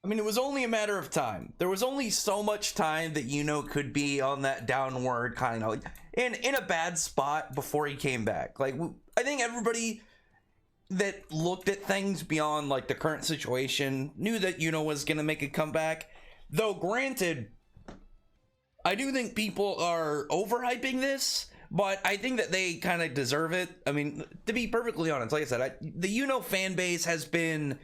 I mean, it was only a matter of time. There was only so much time that Yuno could be on that downward kind of in a bad spot before he came back. Like, I think everybody that looked at things beyond like the current situation knew that Yuno was gonna make a comeback. Though, granted, I do think people are overhyping this, but I think that they kind of deserve it. I mean, to be perfectly honest, like I said, the Yuno fan base has been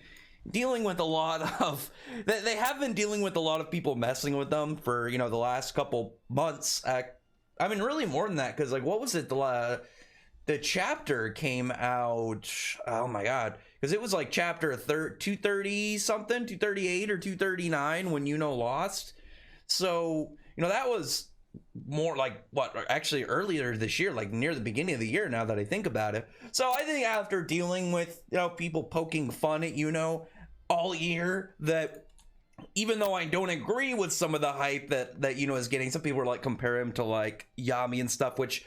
dealing with a lot of they have been dealing with a lot of people messing with them for, you know, the last couple months. I mean, really more than that, because like, what was it, the chapter came out, oh my god, because it was like chapter 230 something, 238 or 239 when Yuno lost. So, you know, that was more like what, actually earlier this year, like near the beginning of the year, now that I think about it. So I think after dealing with, you know, people poking fun at Yuno all year, that even though I don't agree with some of the hype that Yuno is getting, some people are like compare him to like Yami and stuff, which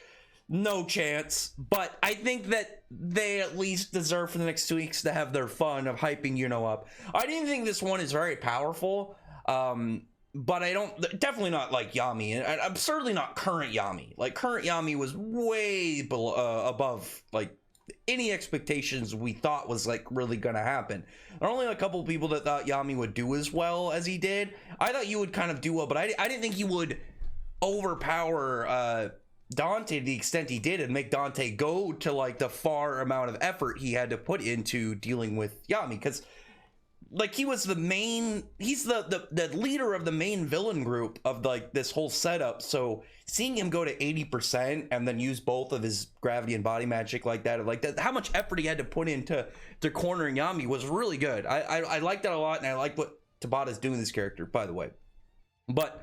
no chance, but I think that they at least deserve for the next 2 weeks to have their fun of hyping Yuno up. I didn't think this one is very powerful, but I don't, definitely not like Yami, and I'm certainly not current Yami. Like, current Yami was way below, above like any expectations we thought was like really gonna happen. There are only a couple of people that thought Yami would do as well as he did. I thought you would kind of do well, but I didn't think he would overpower Dante to the extent he did and make Dante go to like the far amount of effort he had to put into dealing with Yami, because like he was the main, he's the leader of the main villain group of like this whole setup. So seeing him go to 80% and then use both of his gravity and body magic like that, how much effort he had to put into cornering Yami was really good. I liked that a lot, and I like what Tabata's doing this character, by the way. But,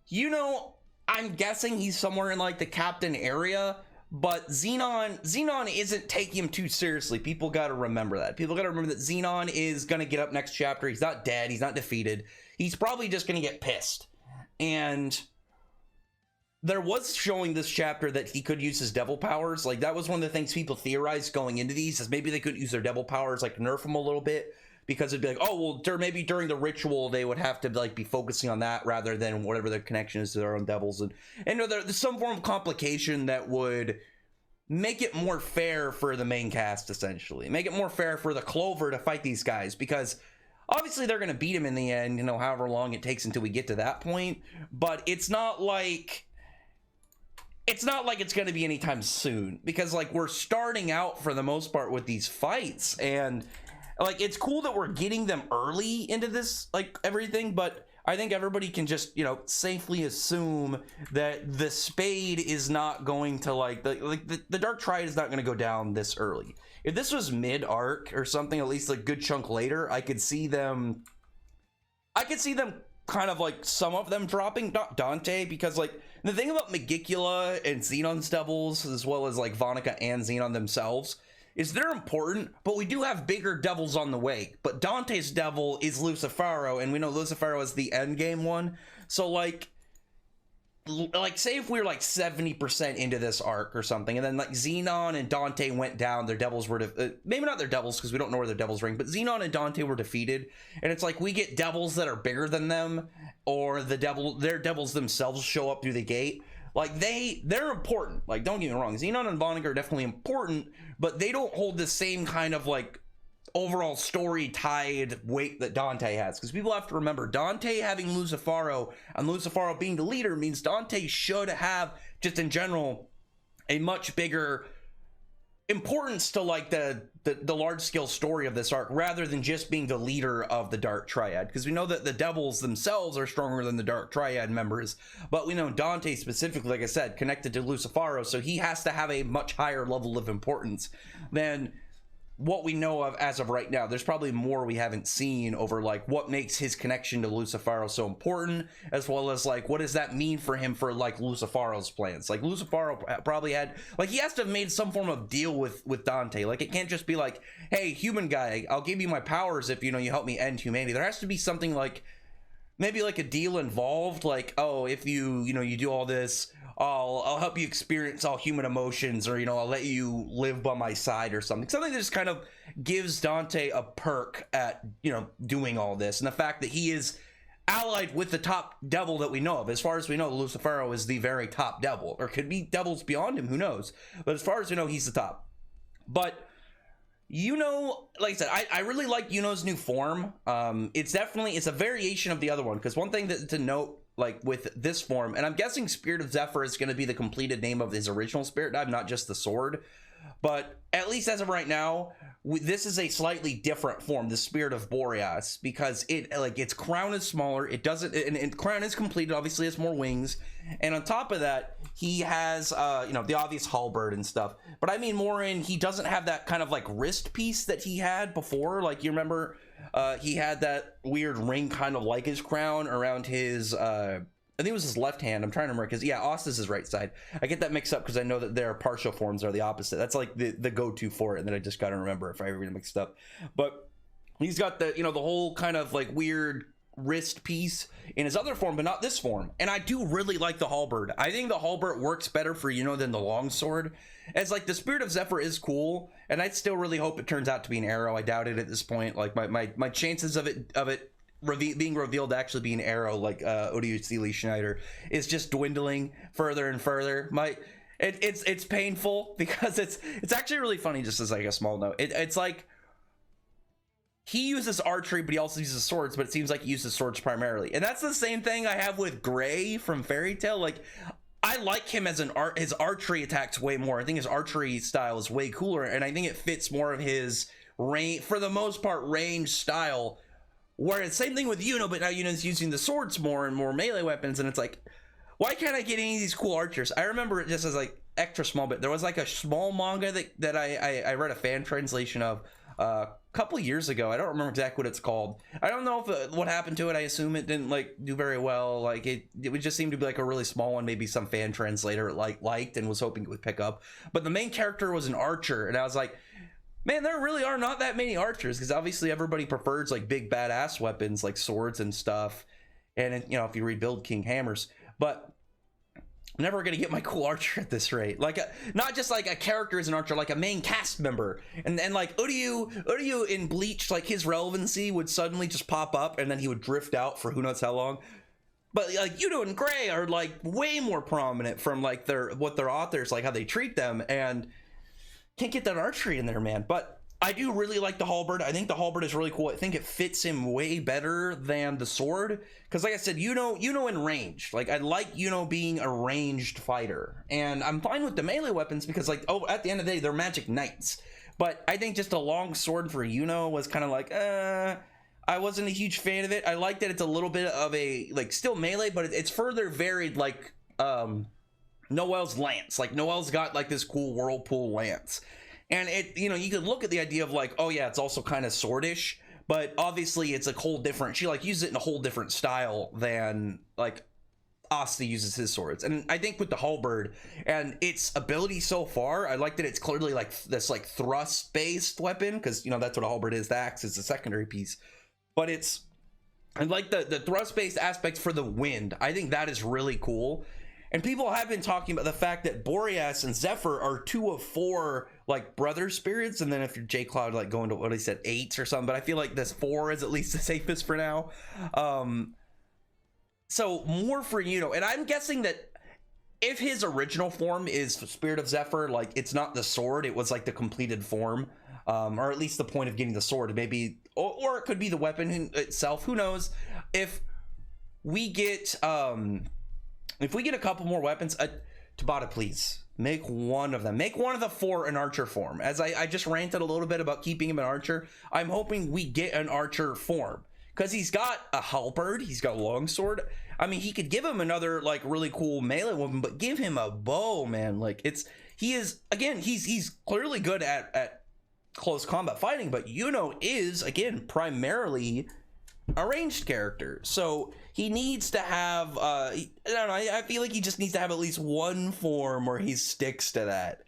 you know, I'm guessing he's somewhere in like the captain area. But Zenon isn't taking him too seriously. People got to remember that. People got to remember that Zenon is going to get up next chapter. He's not dead. He's not defeated. He's probably just going to get pissed. And there was showing this chapter that he could use his devil powers. Like, that was one of the things people theorized going into these, is maybe they could use their devil powers, like nerf them a little bit. Because it'd be like, oh, well, maybe during the ritual they would have to like be focusing on that rather than whatever their connection is to their own devils, and you know, there's some form of complication that would make it more fair for the main cast, essentially make it more fair for the Clover to fight these guys, because obviously they're gonna beat him in the end, you know, however long it takes until we get to that point. But it's not like it's gonna be anytime soon, because like we're starting out for the most part with these fights, and like, it's cool that we're getting them early into this, like, everything, but I think everybody can just, you know, safely assume that the Spade is not going to, like the Dark Triad is not going to go down this early. If this was mid-arc or something, at least a good chunk later, I could see them kind of, like, some of them dropping, not Dante, because, like, the thing about Megicula and Zenon's devils, as well as, like, Vonica and Zenon themselves, is they're important, but we do have bigger devils on the way. But Dante's devil is Lucifero, and we know Lucifero is the end game one. So like say if we were like 70% into this arc or something, and then like Zenon and Dante went down, their devils were maybe not their devils, because we don't know where their devils ring, but Zenon and Dante were defeated, and it's like we get devils that are bigger than them, or their devils themselves show up through the gate. Like, they're important. Like, don't get me wrong, Zenon and Vonica are definitely important, but they don't hold the same kind of, like, overall story-tied weight that Dante has. Because people have to remember, Dante having Lucifero, and Lucifero being the leader, means Dante should have, just in general, a much bigger importance to, like, the large-scale story of this arc, rather than just being the leader of the Dark Triad, because we know that the devils themselves are stronger than the Dark Triad members, but we know Dante specifically, like I said, connected to Lucifero, so he has to have a much higher level of importance than what we know of as of right now. There's probably more we haven't seen over like what makes his connection to Lucifero so important, as well as like what does that mean for him for like Lucifero's plans. Like Lucifero probably had, like, he has to have made some form of deal with Dante. Like, it can't just be like, hey, human guy, I'll give you my powers if, you know, you help me end humanity. There has to be something like maybe like a deal involved, like, oh, if you do all this, I'll help you experience all human emotions, or I'll let you live by my side or something that just kind of gives Dante a perk at doing all this. And the fact that he is allied with the top devil that we know of. As far as we know, Lucifero is the very top devil, or could be devils beyond him, who knows. But as far as we know, he's the top. But like I said, I really like Yuno's new form. It's a variation of the other one, because one thing to note, like with this form, and I'm guessing Spirit of Zephyr is going to be the completed name of his original spirit dive, not just the sword. But at least as of right now, this is a slightly different form, the Spirit of Boreas, because its crown is smaller. It doesn't, and crown is completed. Obviously, it's more wings, and on top of that, he has the obvious halberd and stuff. But I mean more he doesn't have that kind of like wrist piece that he had before. Like, you remember, he had that weird ring kind of like his crown around his I think it was his left hand. I'm trying to remember, because Ost is his right side. I get that mixed up because I know that their partial forms are the opposite. That's like the go-to for it, and then I just got to remember if I ever get mixed up. But he's got the the whole kind of like weird wrist piece in his other form, but not this form. And I do really like the halberd. I think the halberd works better for than the longsword. As like the Spirit of Zephyr is cool, and I still really hope it turns out to be an arrow. I doubt it at this point. Like my chances of it being revealed to actually be an arrow, like Odio Sealy Schneider, is just dwindling further and further. It's painful, because it's actually really funny. Just as like a small note, it's like he uses archery, but he also uses swords, but it seems like he uses swords primarily. And that's the same thing I have with Gray from Fairy Tail. Like, I like him as his archery attacks way more. I think his archery style is way cooler, and I think it fits more of his range, for the most part, range style. Whereas same thing with Yuno, but now Yuno's using the swords more and more melee weapons, and it's like, why can't I get any of these cool archers? I remember it just as like extra small bit. There was like a small manga that I read a fan translation of a couple of years ago. I don't remember exactly what it's called. I don't know if what happened to it. I assume it didn't like do very well. Like it would just seem to be like a really small one. Maybe some fan translator liked and was hoping it would pick up. But the main character was an archer, and I was like, man, there really are not that many archers, because obviously everybody prefers like big badass weapons like swords and stuff, and if you rebuild King Hammers. But I'm never gonna get my cool archer at this rate. Like not just like a character as an archer, like a main cast member. And like Uryu in Bleach, like his relevancy would suddenly just pop up, and then he would drift out for who knows how long. But like Yuno and Gray are like way more prominent from like what their authors, like how they treat them, and can't get that archery in there, man. But I do really like the halberd. I think the halberd is really cool. I think it fits him way better than the sword, because like I said, Yuno in range. Like, I like Yuno being a ranged fighter, and I'm fine with the melee weapons, because like, at the end of the day, they're magic knights. But I think just a long sword for Yuno was kind of like, I wasn't a huge fan of it. I like that it's a little bit of a like still melee, but it's further varied, like Noel's lance. Like, Noel's got like this cool whirlpool lance, and it you could look at the idea of like, oh yeah, it's also kind of swordish, but obviously it's a whole different, she like uses it in a whole different style than like Asta uses his swords. And I think with the halberd and its ability so far, I like that it's clearly like this like thrust based weapon, because that's what a halberd is. The axe is the secondary piece, but I like the thrust based aspects for the wind. I think that is really cool. And people have been talking about the fact that Boreas and Zephyr are 2 of 4 like brother spirits, and then if you're J Cloud, like going to what he said 8 or something. But I feel like this 4 is at least the safest for now. So more for and I'm guessing that if his original form is Spirit of Zephyr, like it's not the sword, it was like the completed form, or at least the point of getting the sword. Maybe, or it could be the weapon itself. Who knows? If we get a couple more weapons, Tabata, please make one of them. Make one of the 4 an archer form. As I just ranted a little bit about keeping him an archer, I'm hoping we get an archer form, because he's got a halberd, he's got a longsword. I mean, he could give him another like really cool melee weapon, but give him a bow, man. Like he's clearly good at close combat fighting, but is again primarily a ranged character, so he needs to have I don't know, I feel like he just needs to have at least one form where he sticks to that.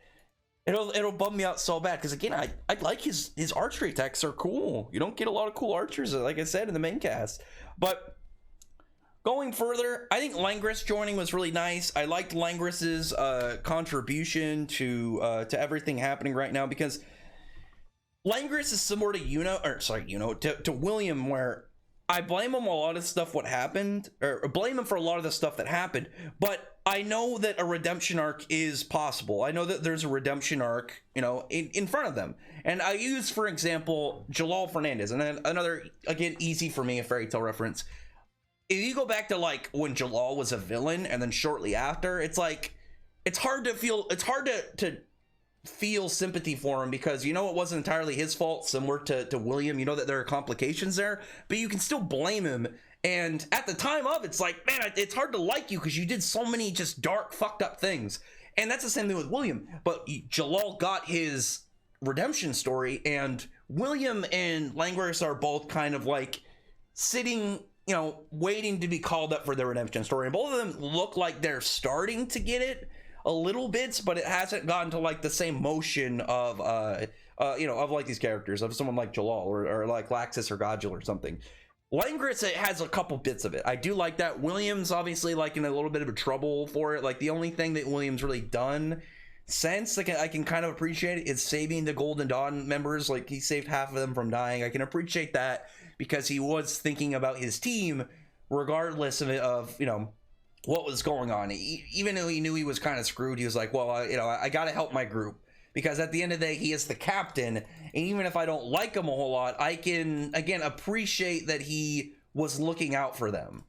It'll bum me out so bad, because again, I like his archery attacks are cool. You don't get a lot of cool archers, like I said, in the main cast. But Going further, I think Langris joining was really nice. I liked Langris's contribution to everything happening right now, because Langris is similar to Yuno, to William, where I blame him a lot of stuff what happened, or blame him for a lot of the stuff that happened, but I know that a redemption arc is possible. I know that there's a redemption arc, you know, in front of them. And I use, for example, Jalal Fernandez, and then another, again, easy for me, a fairy tale reference. If you go back to like when Jalal was a villain and then shortly after, it's like, it's hard to feel sympathy for him, because you know it wasn't entirely his fault, similar to William. You know that there are complications there, but you can still blame him. And at the time of, it's like, man, it's hard to like you because you did so many just dark, fucked up things. And that's the same thing with William. But Jalal got his redemption story, and William and Langris are both kind of like sitting, you know, waiting to be called up for their redemption story. And both of them look like they're starting to get it a little bit, but it hasn't gotten to like the same motion of you know, of like these characters, of someone like Jalal or like Laxus or Godjil or something. Langris, it has a couple bits of it. I do like that. William's obviously like in a little bit of a trouble for it. Like the only thing that William's really done since, like, I can kind of appreciate it, is saving the Golden Dawn members. Like he saved half of them from dying. I can appreciate that because he was thinking about his team regardless of it, of, you know, what was going on. Even though he knew he was kind of screwed, he was like, well, you know, I gotta help my group, because at the end of the day, he is the captain, and even if I don't like him a whole lot, I can, again, appreciate that he was looking out for them.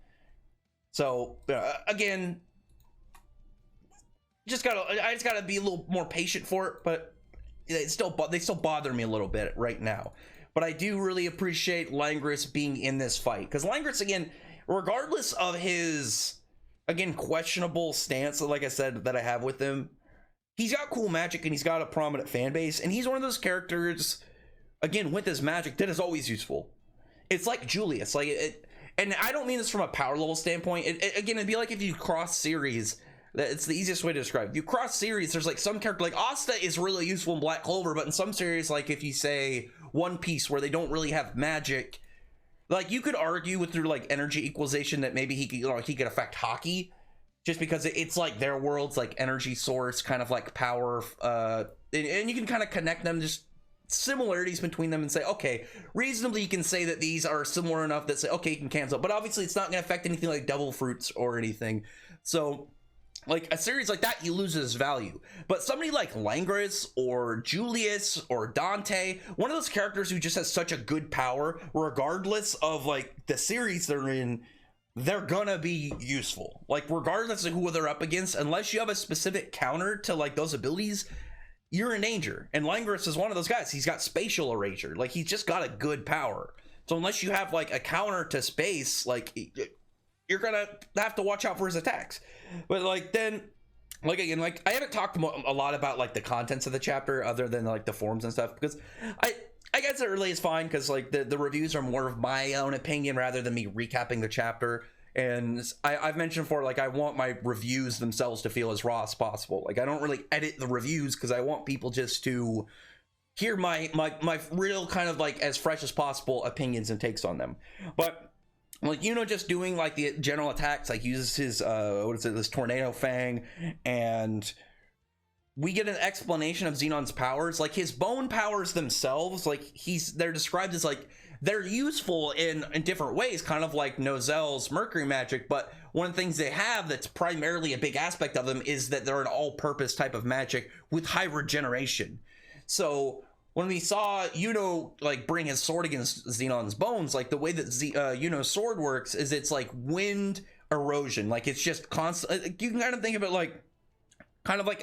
So again, I just gotta be a little more patient for it, but they still bother me a little bit right now. But I do really appreciate Langris being in this fight, because Langris, again, regardless of his, again, questionable stance, like I said, that I have with him, he's got cool magic and he's got a prominent fan base, and he's one of those characters, again, with his magic, that is always useful. It's like Julius, like it, and I don't mean this from a power level standpoint. Again, it'd be like if you cross series. It's the easiest way to describe. If you cross series, there's like some character, like Asta is really useful in Black Clover, but in some series, like if you say One Piece, where they don't really have magic, like you could argue with through like energy equalization that maybe he could affect hockey, just because it's like their world's like energy source, kind of like power, and you can kind of connect them, just similarities between them, and say, okay, reasonably you can say that these are similar enough that say, okay, you can cancel, but obviously it's not going to affect anything like Devil Fruits or anything. So like a series like that, he loses value. But somebody like Langris or Julius or Dante, one of those characters who just has such a good power, regardless of like the series they're in, they're gonna be useful. Like regardless of who they're up against, unless you have a specific counter to like those abilities, you're in danger. And Langris is one of those guys. He's got spatial erasure. Like he's just got a good power. So unless you have like a counter to space, like you're gonna have to watch out for his attacks. But like then, like again, like I haven't talked a lot about like the contents of the chapter other than like the forums and stuff, because I guess it really is fine, because like the reviews are more of my own opinion rather than me recapping the chapter. And I've mentioned before, like I want my reviews themselves to feel as raw as possible. Like I don't really edit the reviews because I want people just to hear my real kind of like as fresh as possible opinions and takes on them. But like, you know, just doing like the general attacks, like uses his this tornado fang, and we get an explanation of Zenon's powers. Like his bone powers themselves, like they're described as like they're useful in different ways, kind of like Nozelle's Mercury magic. But one of the things they have that's primarily a big aspect of them is that they're an all-purpose type of magic with high regeneration. So when we saw Yuno like bring his sword against Zenon's bones, like the way that Yuno's sword works is it's like wind erosion. Like it's just constant. You can kind of think of it like kind of like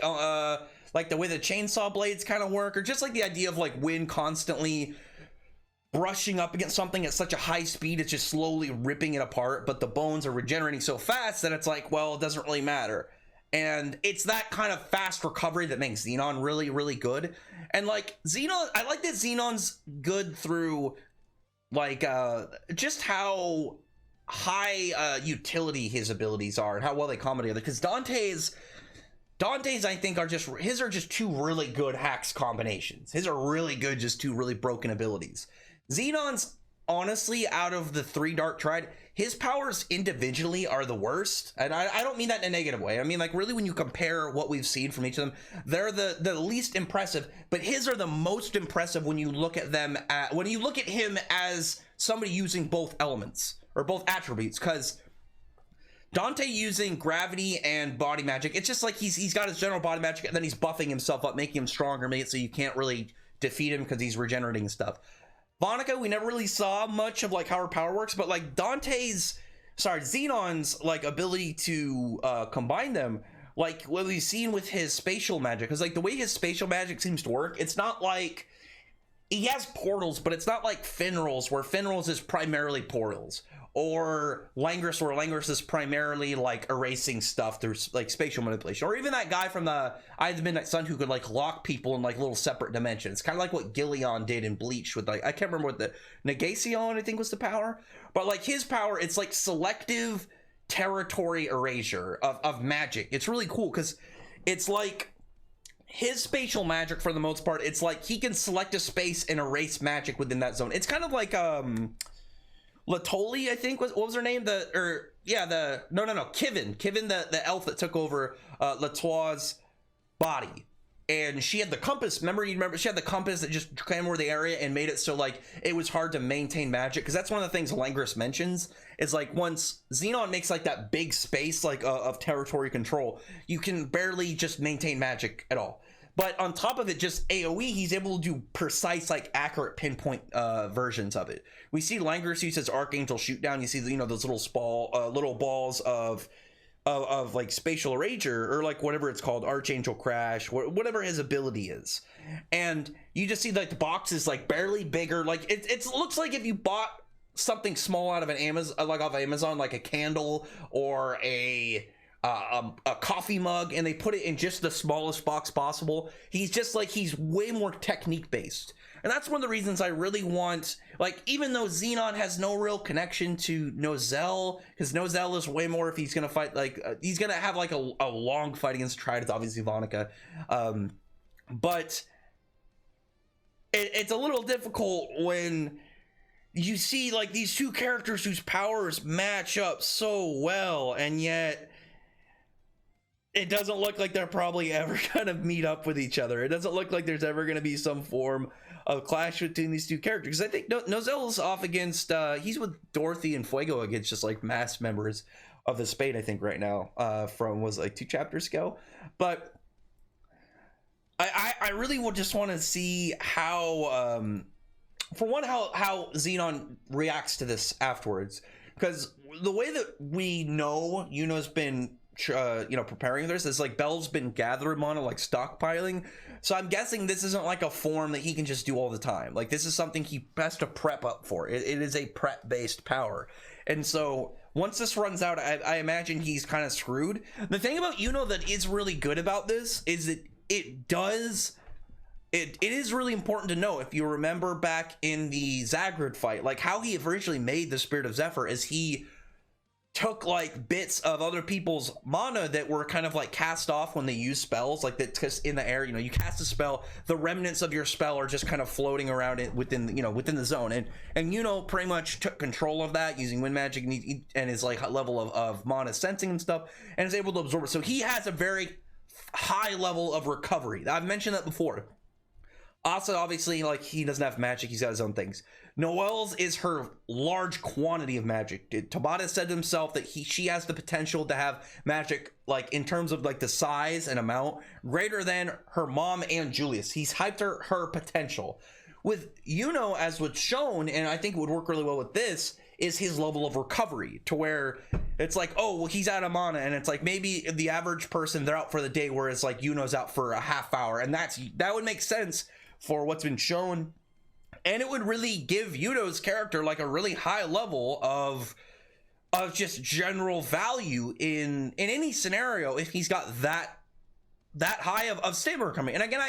the way the chainsaw blades kind of work, or just like the idea of like wind constantly brushing up against something at such a high speed, it's just slowly ripping it apart, but the bones are regenerating so fast that it's like, well, it doesn't really matter. And it's that kind of fast recovery that makes Zenon really, really good. And like Zenon, I like that Zenon's good through like just how high utility his abilities are and how well they combine together. Because Dante's I think are just two really good hacks combinations. His are really good, just two really broken abilities. Zenon's, honestly, out of the three Dark Triad, his powers individually are the worst, and I don't mean that in a negative way. I mean, like, really, when you compare what we've seen from each of them, they're the least impressive, but his are the most impressive when you look at them when you look at him as somebody using both elements or both attributes. Because Dante using gravity and body magic, it's just like he's got his general body magic, and then he's buffing himself up, making him stronger, making it so you can't really defeat him because he's regenerating stuff. Monica, we never really saw much of like how her power works, but like Zenon's like ability to combine them, like what we've seen with his spatial magic, because like the way his spatial magic seems to work, it's not like he has portals, but it's not like Finral's, where Finral's is primarily portals, or Langris, where Langris is primarily like erasing stuff through like spatial manipulation, or even that guy from the Eye of the Midnight Sun who could like lock people in like little separate dimensions, kind of like what Gillion did in Bleach with like, I can't remember what the Negation I think was the power, but like his power, it's like selective territory erasure of magic. It's really cool because it's like his spatial magic, for the most part, it's like he can select a space and erase magic within that zone. It's kind of like Latoli, I think, what was her name? Kivin, the elf that took over Latoi's body, and she had the compass. Remember she had the compass that just came over the area and made it so like it was hard to maintain magic, because that's one of the things Langris mentions is like once Zenon makes like that big space like of territory control, you can barely just maintain magic at all. But on top of it, just AoE, he's able to do precise, like accurate pinpoint versions of it. We see Langris use his Archangel shoot down. You see, those little balls of like spatial erasure, or like whatever it's called, Archangel Crash, whatever his ability is. And you just see like the box is like barely bigger. Like it looks like if you bought something small out of an Amazon, like off Amazon, like a candle or a coffee mug, and they put it in just the smallest box possible. He's way more technique based, and that's one of the reasons I really want, like, even though Zenon has no real connection to Nozel, because Nozel is way more, if he's gonna fight, like he's gonna have like a long fight against Triad, it's obviously Ivanica, but it's a little difficult when you see like these two characters whose powers match up so well, and yet it doesn't look like they're probably ever gonna meet up with each other. It doesn't look like there's ever gonna be some form of clash between these two characters. I think Nozel's off against he's with Dorothy and Fuego against just like mass members of the Spade, I think, right now, from was like 2 chapters ago. But I really would just want to see how for one, how Zenon reacts to this afterwards, because the way that we know Yuno's been preparing this is like Belle's been gathering mana, like stockpiling. So I'm guessing this isn't like a form that he can just do all the time. Like this is something he has to prep up for. It is a prep based power, and so once this runs out, I imagine he's kind of screwed. The thing about Yuno that is really good about this is that it is really important to know, if you remember back in the Zagrid fight, like how he originally made the Spirit of Zephyr is he took like bits of other people's mana that were kind of like cast off when they use spells, like that, because in the air, you cast a spell, the remnants of your spell are just kind of floating around it within the zone, and Yuno pretty much took control of that using wind magic and his like level of mana sensing and stuff, and is able to absorb it. So he has a very high level of recovery. I've mentioned that before. Asa, obviously, like, he doesn't have magic, he's got his own things. Noelle's is her large quantity of magic. Tabata said to himself that she has the potential to have magic, like, in terms of, like, the size and amount, greater than her mom and Julius. He's hyped her potential. With Yuno, as was shown, and I think it would work really well with this, is his level of recovery, to where it's like, oh, well, he's out of mana, and it's like maybe the average person, they're out for the day, whereas, like, Yuno's out for a half hour, and that would make sense for what's been shown, and it would really give Yuno's character like a really high level of just general value in any scenario if he's got that high of stamina coming. And again,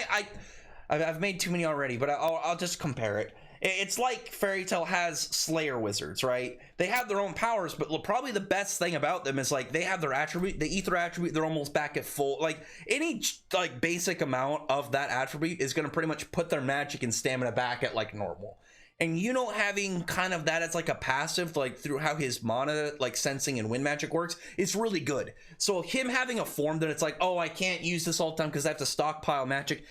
I've made too many already, but I'll just compare it. It's like Fairy Tail has Slayer Wizards, right? They have their own powers, but probably the best thing about them is like they have their attribute, the ether attribute, they're almost back at full. Like any like basic amount of that attribute is going to pretty much put their magic and stamina back at like normal. and Yuno having kind of that as like a passive, like through how his mana like sensing and wind magic works, is really good. So him having a form that it's like, oh, I can't use this all the time because I have to stockpile magic.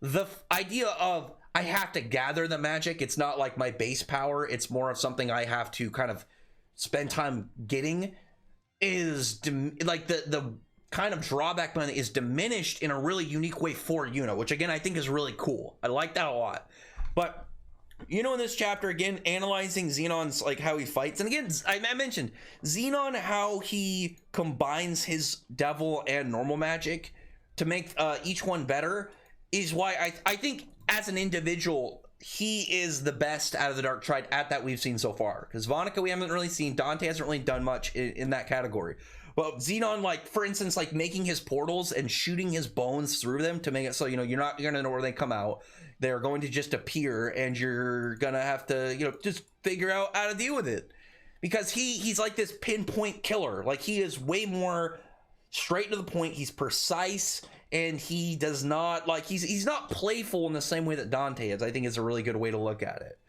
The idea of I have to gather the magic, it's not like my base power, it's more of something I have to kind of spend time getting, is like the kind of drawback on it is diminished in a really unique way for Yuno, which again I think is really cool. I like that a lot. But in this chapter, again, analyzing Zenon's like how he fights, and again I mentioned Zenon, how he combines his devil and normal magic to make each one better, is why I think as an individual he is the best out of the Dark Triad at that we've seen so far. Because Vonica we haven't really seen, Dante hasn't really done much in that category. But Zenon, like for instance, like making his portals and shooting his bones through them to make it so you're not gonna know where they come out. They're going to just appear, and you're gonna have to just figure out how to deal with it. Because he's like this pinpoint killer. Like he is way more straight to the point. He's precise, and he does not like he's not playful in the same way that Dante is. I think is a really good way to look at it.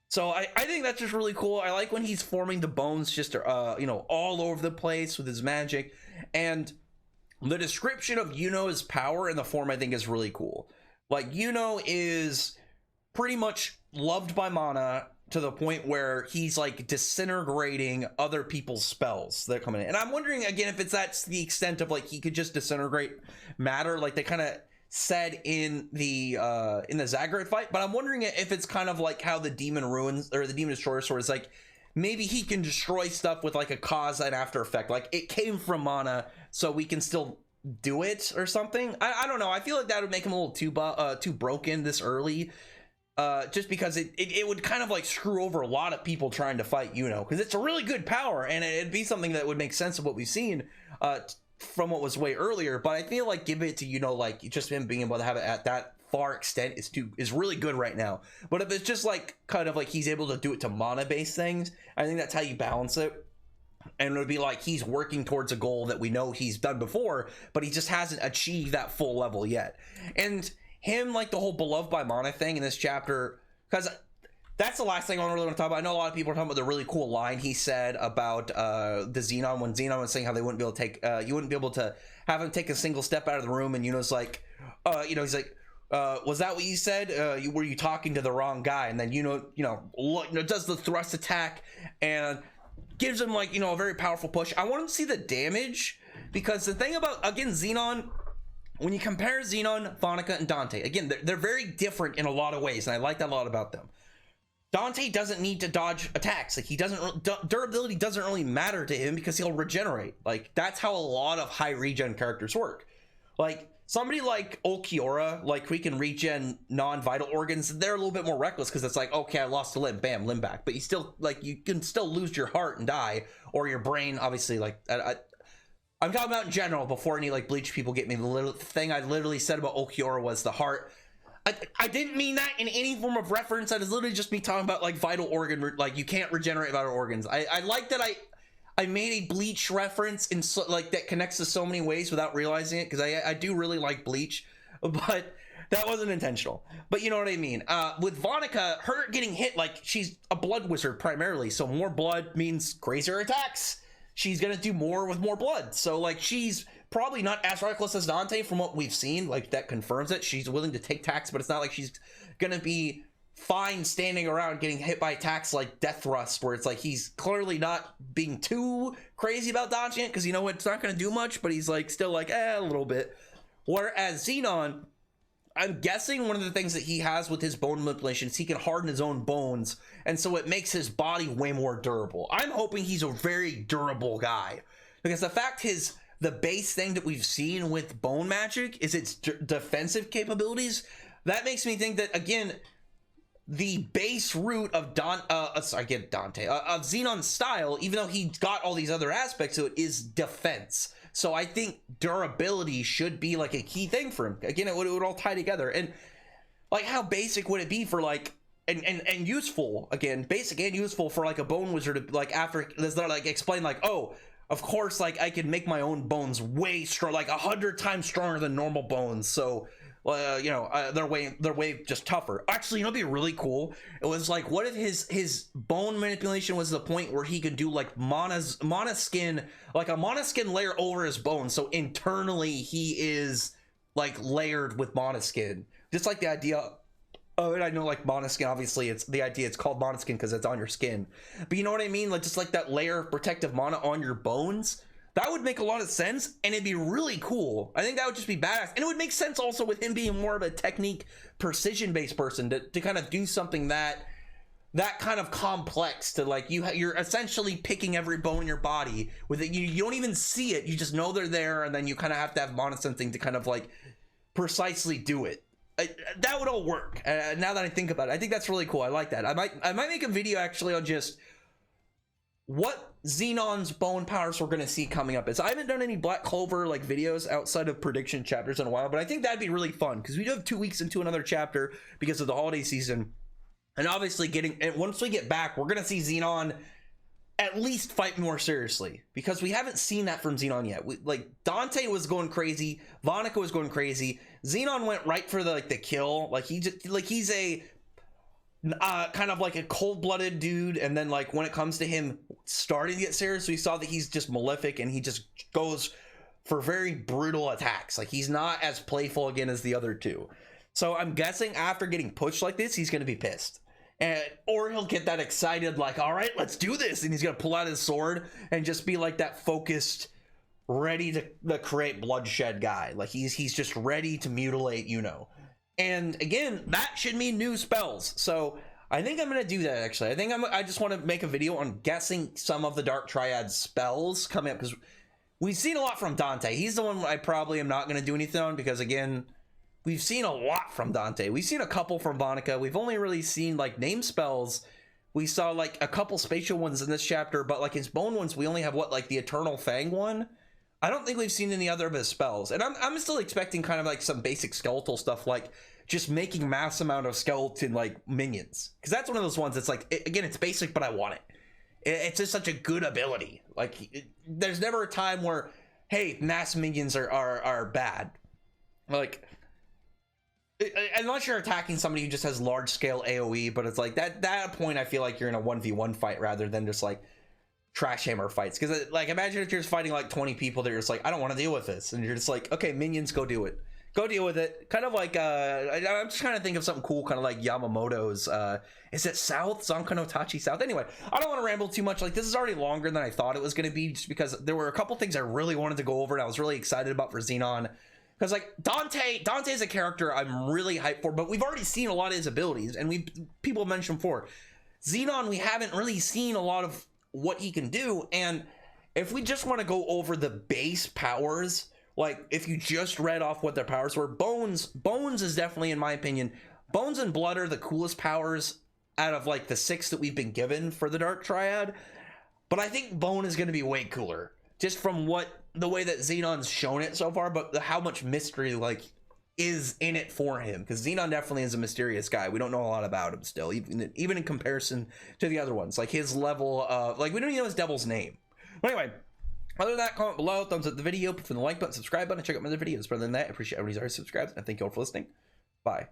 So I think that's just really cool. I like when he's forming the bones just all over the place with his magic, and the description of Yuno's power in the form I think is really cool. Like Yuno is pretty much loved by mana to the point where he's like disintegrating other people's spells that are coming in. And I'm wondering again if that's the extent of like he could just disintegrate matter, like they kind of said in the Zagreus fight. But I'm wondering if it's kind of like how the Demon Ruins or the Demon Destroyer sword is like, maybe he can destroy stuff with like a cause and after effect, like it came from mana, so we can still do it or something. I don't know. I feel like that would make him a little too broken this early, just because it would kind of like screw over a lot of people trying to fight Yuno, because it's a really good power and it'd be something that would make sense of what we've seen from what was way earlier. But I feel like give it to Yuno, like just him being able to have it at that far extent is really good right now. But if it's just like kind of like he's able to do it to mana based things, I think that's how you balance it. And it would be like he's working towards a goal that we know he's done before, but he just hasn't achieved that full level yet. And him, like the whole beloved by mana thing in this chapter, because that's the last thing I really want to talk about. I know a lot of people are talking about the really cool line he said about the Zenon, when Zenon was saying how they wouldn't be able to take, you wouldn't be able to have him take a single step out of the room. And Yuno's like, he's like, was that what you said? Were you talking to the wrong guy? And then does the thrust attack and gives him like a very powerful push. I want to see the damage, because the thing about, again, Zenon, when you compare Zenon, Vonica, and Dante, again, they're very different in a lot of ways, and I like that a lot about them. Dante doesn't need to dodge attacks. Like he doesn't, durability doesn't really matter to him because he'll regenerate. Like that's how a lot of high regen characters work. Like somebody like Ulquiorra, like we can regen non-vital organs, they're a little bit more reckless because it's like, okay, I lost a limb, bam, limb back. But you still, like, you can still lose your heart and die, or your brain, obviously. Like, I'm talking about in general before any like Bleach people get me. The thing I literally said about Ulquiorra was the heart. I didn't mean that in any form of reference. I was literally just me talking about like vital organ, like you can't regenerate vital organs. I like that I made a Bleach reference in like that connects to so many ways without realizing it, because I do really like Bleach, but that wasn't intentional. But you know what I mean. With Vonica, her getting hit, like she's a blood wizard primarily, so more blood means crazier attacks. She's gonna do more with more blood, so like she's probably not as reckless as Dante from what we've seen. Like that confirms it. She's willing to take attacks, but it's not like she's gonna be fine standing around getting hit by attacks like Death Thrust, where it's like he's clearly not being too crazy about dodging it because it's not going to do much, but he's like still like a little bit. Whereas Zenon, I'm guessing one of the things that he has with his bone manipulation is he can harden his own bones, and so it makes his body way more durable. I'm hoping he's a very durable guy, because the fact the base thing that we've seen with bone magic is its defensive capabilities. That makes me think that, again, the base root of Zenon's style, even though he's got all these other aspects to it, is defense. So I think durability should be like a key thing for him. Again, it would all tie together. And like, how basic would it be for like and useful, again, basic and useful for like a bone wizard to, like, after this, like explain like, oh, of course, like I can make my own bones way strong, like 100 times stronger than normal bones. So they're way just tougher. Actually, you know, it'd be really cool. It was like, what if his bone manipulation was the point where he could do like mana skin, like a mana skin layer over his bones, so internally he is like layered with mana skin, just like the idea. Oh, and I know, like, mana skin, obviously it's the idea, it's called mana skin because it's on your skin, but you know what I mean, like just like that layer of protective mana on your bones. That would make a lot of sense, and it'd be really cool. I think that would just be badass. And it would make sense also with him being more of a technique, precision-based person to kind of do something that kind of complex, to like, you're essentially picking every bone in your body with it. You don't even see it. You just know they're there, and then you kind of have to have mana something to kind of like precisely do it. That would all work. Now that I think about it, I think that's really cool. I like that. I might make a video actually on just what Zenon's bone powers we're going to see coming up. I haven't done any Black Clover like videos outside of prediction chapters in a while, but I think that'd be really fun because we do have 2 weeks into another chapter because of the holiday season, and obviously once we get back, we're going to see Zenon at least fight more seriously, because we haven't seen that from Zenon yet. Like, Dante was going crazy, Vonica was going crazy, Zenon went right for the kill. Like, he's a kind of like a cold-blooded dude, and then like when it comes to him starting to get serious, we saw that he's just malefic and he just goes for very brutal attacks. Like, he's not as playful again as the other two. So I'm guessing after getting pushed like this, he's gonna be pissed, or he'll get that excited, like, all right, let's do this, and he's gonna pull out his sword and just be like that focused, ready to create bloodshed guy. Like, he's just ready to mutilate Yuno. And again, that should mean new spells. So I think I'm going to do that, actually. I just want to make a video on guessing some of the Dark Triad spells coming up, because we've seen a lot from Dante. He's the one I probably am not going to do anything on, because again, we've seen a lot from Dante. We've seen a couple from Vonica. We've only really seen like name spells. We saw like a couple spatial ones in this chapter, but like his bone ones, we only have like the Eternal Fang one. I don't think we've seen any other of his spells, and I'm still expecting kind of like some basic skeletal stuff, like just making mass amount of skeleton like minions, because that's one of those ones that's like, again, it's basic, but I want it. It's just such a good ability. Like, there's never a time where, hey, mass minions are bad. Like, unless you're attacking somebody who just has large scale AoE, but it's like that point I feel like you're in a 1v1 fight rather than just like trash hammer fights. Because like, imagine if you're just fighting like 20 people that you're just like, I don't want to deal with this, and you're just like, okay, minions, go do it, go deal with it. Kind of like I'm just trying to think of something cool, kind of like Yamamoto's is it South, Zonka no Tachi South? Anyway, I don't want to ramble too much. Like, this is already longer than I thought it was going to be, just because there were a couple things I really wanted to go over and I was really excited about for Zenon. Because like, Dante's a character I'm really hyped for, but we've already seen a lot of his abilities, and people mentioned before, Zenon, we haven't really seen a lot of what he can do. And if we just want to go over the base powers, like if you just read off what their powers were, Bones is definitely, in my opinion, Bones and Blood are the coolest powers out of like the 6 that we've been given for the Dark Triad. But I think Bone is going to be way cooler, just from the way that Zenon's shown it so far, but how much mystery like is in it for him, because Zenon definitely is a mysterious guy. We don't know a lot about him still, even in comparison to the other ones. Like, his level of, like, we don't even know his devil's name. But anyway, other than that, comment below, thumbs up the video, put the like button, subscribe button, and check out my other videos. But other than that, I appreciate everybody's already subscribed, and thank you all for listening. Bye.